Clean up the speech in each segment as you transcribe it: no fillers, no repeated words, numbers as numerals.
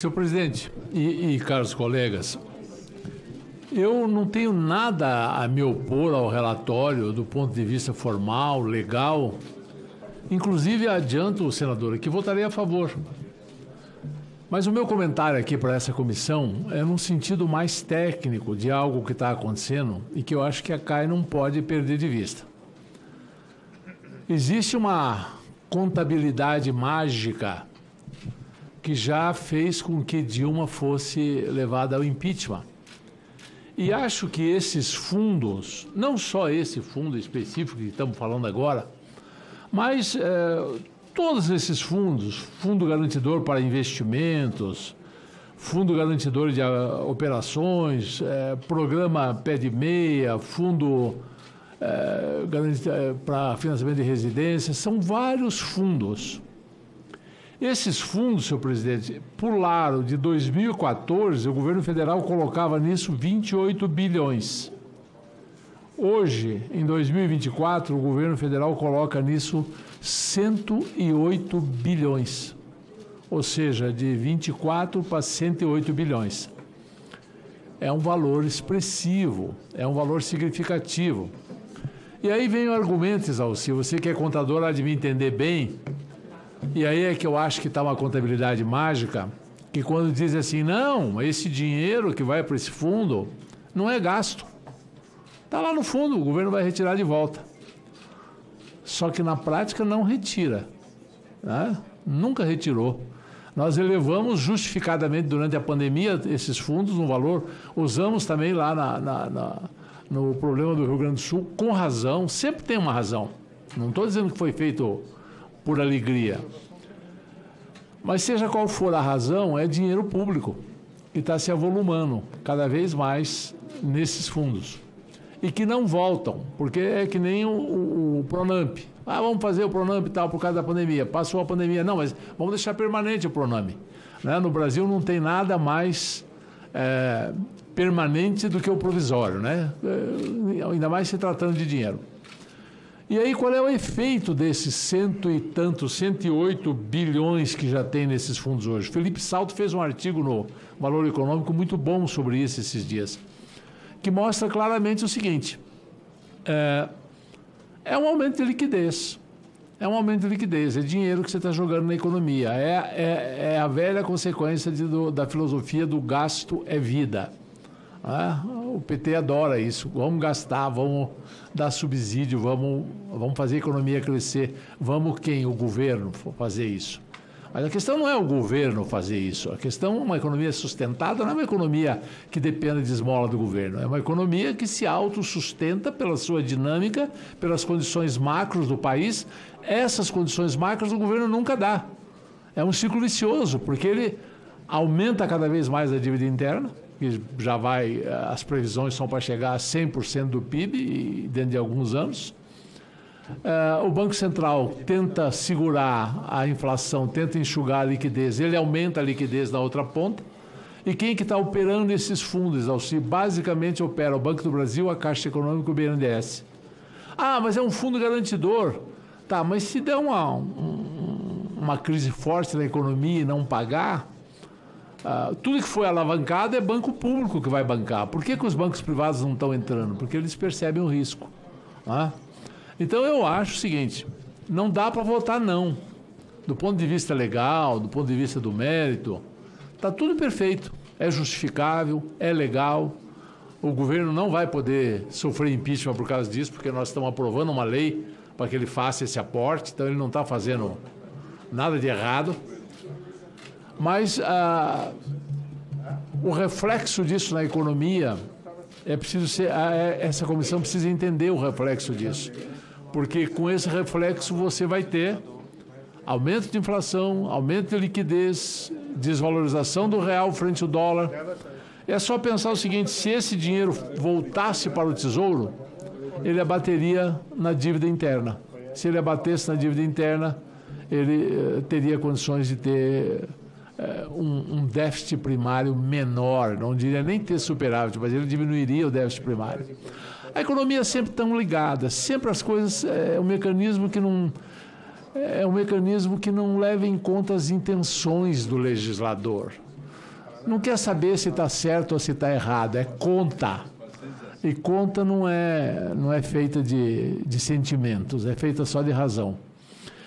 Senhor presidente e caros colegas, eu não tenho nada a me opor ao relatório do ponto de vista formal, legal. Inclusive, adianto, senadora, que votarei a favor. Mas o meu comentário aqui para essa comissão é num sentido mais técnico de algo que está acontecendo e que eu acho que a CAI não pode perder de vista. Existe uma contabilidade mágica que já fez com que Dilma fosse levada ao impeachment. E acho que esses fundos, não só esse fundo específico que estamos falando agora, mas todos esses fundos, Fundo Garantidor para Investimentos, Fundo Garantidor de Operações, Programa Pé de Meia, Fundo para Financiamento de Residências, são vários fundos. Esses fundos, senhor presidente, pularam de 2014, o governo federal colocava nisso 28 bilhões. Hoje, em 2024, o governo federal coloca nisso 108 bilhões. Ou seja, de 24 para 108 bilhões. É um valor expressivo, é um valor significativo. E aí vem o argumento, Exalci, você que é contador há de me entender bem. E aí é que eu acho que está uma contabilidade mágica, que quando diz assim, não, esse dinheiro que vai para esse fundo não é gasto. Está lá no fundo, o governo vai retirar de volta. Só que na prática não retira, né? Nunca retirou. Nós elevamos justificadamente durante a pandemia esses fundos no valor, usamos também lá no problema do Rio Grande do Sul, com razão, sempre tem uma razão. Não estou dizendo que foi feito por alegria. Mas seja qual for a razão, é dinheiro público que está se avolumando cada vez mais nesses fundos. E que não voltam, porque é que nem o Pronamp. Ah, vamos fazer o Pronamp e tal por causa da pandemia. Passou a pandemia. Não, mas vamos deixar permanente o Pronamp. Né? No Brasil não tem nada mais permanente do que o provisório, né? Ainda mais se tratando de dinheiro. E aí, qual é o efeito desses 108 bilhões que já tem nesses fundos hoje? Felipe Salto fez um artigo no Valor Econômico muito bom sobre isso esses dias, que mostra claramente o seguinte, é um aumento de liquidez. É um aumento de liquidez, é dinheiro que você está jogando na economia. É a velha consequência da filosofia do gasto é vida. O PT adora isso. Vamos gastar, vamos dar subsídio, vamos fazer a economia crescer. Vamos quem? O governo fazer isso. Mas a questão não é o governo fazer isso. A questão é uma economia sustentada, não é uma economia que dependa de esmola do governo. É uma economia que se autossustenta pela sua dinâmica, pelas condições macros do país. Essas condições macros o governo nunca dá. É um ciclo vicioso, porque ele aumenta cada vez mais a dívida interna, que já vai, as previsões são para chegar a 100% do PIB dentro de alguns anos. O Banco Central tenta segurar a inflação, tenta enxugar a liquidez, ele aumenta a liquidez na outra ponta. E quem que está operando esses fundos, Exalci? Basicamente opera o Banco do Brasil, a Caixa Econômica e o BNDES. Ah, mas é um fundo garantidor. Tá, mas se der uma crise forte na economia e não pagar, tudo que foi alavancado é banco público que vai bancar. Por que os bancos privados não estão entrando? Porque eles percebem o risco. Então eu acho o seguinte, não dá para votar não. Do ponto de vista legal, do ponto de vista do mérito, está tudo perfeito. É justificável, é legal. O governo não vai poder sofrer impeachment por causa disso, porque nós estamos aprovando uma lei para que ele faça esse aporte, então ele não está fazendo nada de errado. Mas o reflexo disso na economia essa comissão precisa entender o reflexo disso, porque com esse reflexo você vai ter aumento de inflação, aumento de liquidez, desvalorização do real frente ao dólar. É só pensar o seguinte, se esse dinheiro voltasse para o Tesouro, ele abateria na dívida interna. Se ele abatesse na dívida interna, ele teria condições de ter um déficit primário menor, não diria nem ter superávit, mas ele diminuiria o déficit primário. A economia sempre tão ligada, sempre as coisas, é um mecanismo que não é um mecanismo que não leva em conta as intenções do legislador. não quer saber se está certo ou se está errado, é conta. E conta não é feita de sentimentos, é feita só de razão.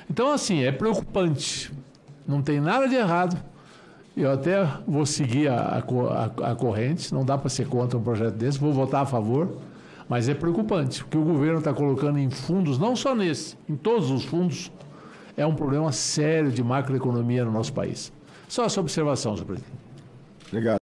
Então, assim, é preocupante. Não tem nada de errado. Eu até vou seguir a corrente, não dá para ser contra um projeto desse, vou votar a favor, mas é preocupante. O que o governo está colocando em fundos, não só nesse, em todos os fundos, é um problema sério de macroeconomia no nosso país. Só essa observação, senhor presidente. Obrigado.